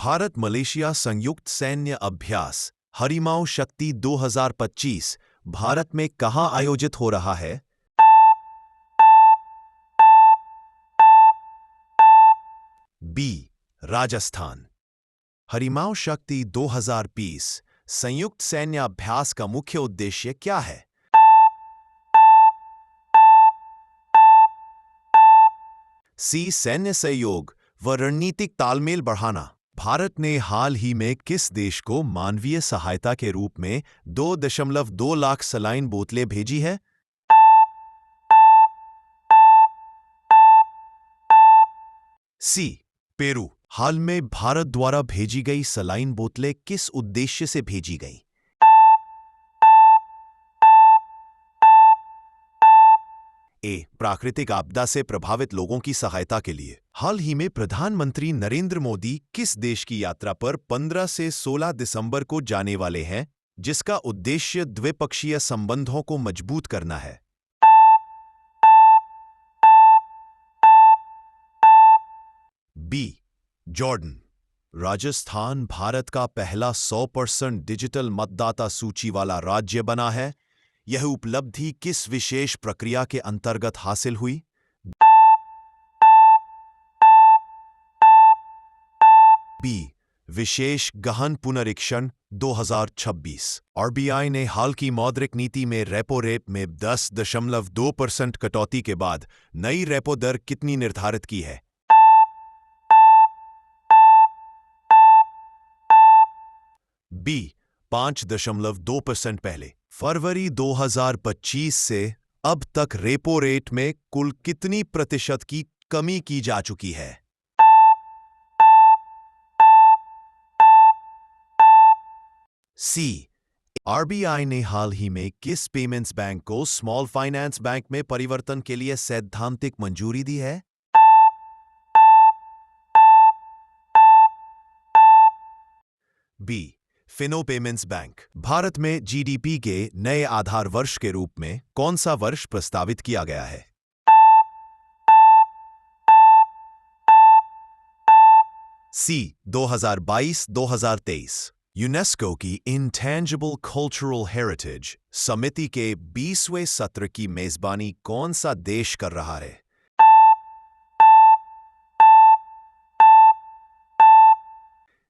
Bharat Malaysia संयुक्त सैन्य अभ्यास हरिमाऊ शक्ति 2025 भारत में कहाँ आयोजित हो रहा है? बी. राजस्थान। हरिमाऊ शक्ति 2020 संयुक्त सैन्य अभ्यास का मुख्य उद्देश्य क्या है? सी. सैन्य सहयोग व रणनीतिक तालमेल बढ़ाना। भारत ने हाल ही में किस देश को मानवीय सहायता के रूप में 2.2 लाख सलाइन बोतलें भेजी है? सी. पेरू। हाल में भारत द्वारा भेजी गई सलाइन बोतलें किस उद्देश्य से भेजी गईं? ए. प्राकृतिक आपदा से प्रभावित लोगों की सहायता के लिए। हाल ही में प्रधानमंत्री नरेंद्र मोदी किस देश की यात्रा पर 15 से 16 दिसंबर को जाने वाले हैं, जिसका उद्देश्य द्विपक्षीय संबंधों को मजबूत करना है? बी. जॉर्डन। राजस्थान भारत का पहला 100% डिजिटल मतदाता सूची वाला राज्य बना है। यह उपलब्धि किस विशेष प्रक्रिया के अंतर्गत हासिल हुई? बी. विशेष गहन पुनरीक्षण 2026। आरबीआई ने हाल की मौद्रिक नीति में रेपो रेट में 10.2% कटौती के बाद नई रेपो दर कितनी निर्धारित की है? बी. 5.2% पहले। फरवरी 2025 से अब तक रेपो रेट में कुल कितनी प्रतिशत की कमी की जा चुकी है? सी. आरबीआई ने हाल ही में किस पेमेंट्स बैंक को स्मॉल फाइनेंस बैंक में परिवर्तन के लिए सैद्धांतिक मंजूरी दी है? B. Fino payments bank. Bharat में जीडीपी के नए आधार वर्ष के रूप में कौन सा वर्ष प्रस्तावित किया गया है? सी. 2022-2023। यूनेस्को की इंटेंजिबल कल्चरल हेरिटेज समिति के 20वें सत्र की मेजबानी कौन सा देश कर रहा है?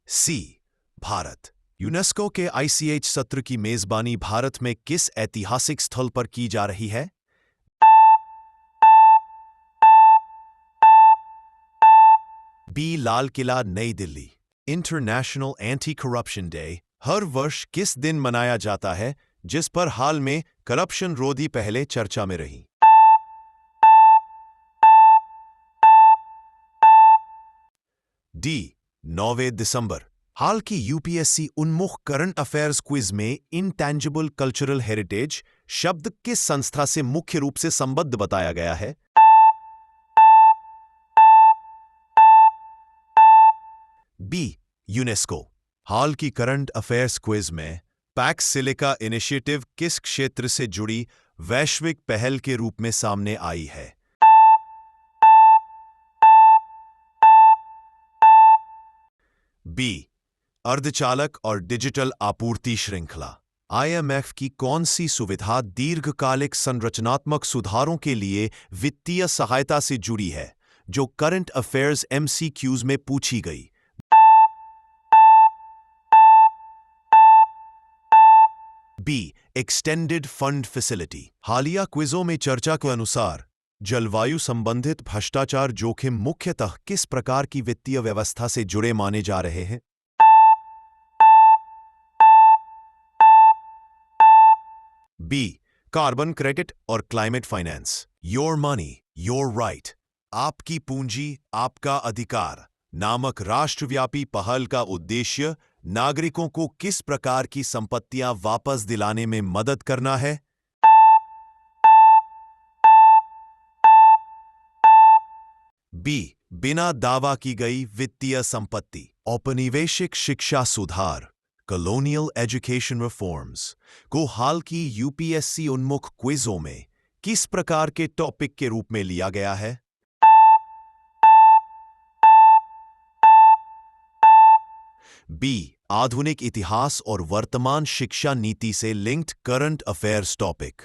सी. भारत। यूनेस्को के ICH सत्र की मेजबानी भारत में किस ऐतिहासिक स्थल पर की जा रही है? B. Lal Qila, Nai Delhi. International anti corruption day हर वर्ष किस दिन मनाया जाता है, जिस पर हाल में करप्शन रोधी पहले चर्चा में रही? डी. 9 दिसंबर। हाल की यूपीएससी उन्मुख करंट अफेयर्स क्विज में इंटेंजिबल कल्चरल हेरिटेज शब्द किस संस्था से मुख्य रूप से संबद्ध बताया गया है? बी. यूनेस्को। हाल की करंट अफेयर्स क्विज में पैक्स सिलिका इनिशिएटिव किस क्षेत्र से जुड़ी वैश्विक पहल के रूप में सामने आई है? बी. अर्धचालक और डिजिटल आपूर्ति श्रृंखला। IMF की कौन सी सुविधा दीर्घकालिक संरचनात्मक सुधारों के लिए वित्तीय सहायता से जुड़ी है, जो करंट अफेयर्स MCQs में पूछी गई? बी. Extended fund facility. हालिया क्विजों में चर्चा के अनुसार जलवायु संबंधित भ्रष्टाचार जोखिम मुख्यतः किस प्रकार की वित्तीय व्यवस्था से जुड़े माने जा रहे हैं? बी. कार्बन क्रेडिट और climate finance. Your money your right, आपकी पूंजी आपका अधिकार नामक राष्ट्रव्यापी पहल का उद्देश्य नागरिकों को किस प्रकार की संपत्तियां वापस दिलाने में मदद करना है? बी. बिना दावा की गई वित्तीय संपत्ति। औपनिवेशिक शिक्षा सुधार कॉलोनियल एजुकेशन रिफॉर्म्स को हाल की यूपीएससी उन्मुख क्विजों में किस प्रकार के टॉपिक के रूप में लिया गया है? बी आधुनिक इतिहास और वर्तमान शिक्षा नीति से लिंक्ड करंट अफेयर्स टॉपिक।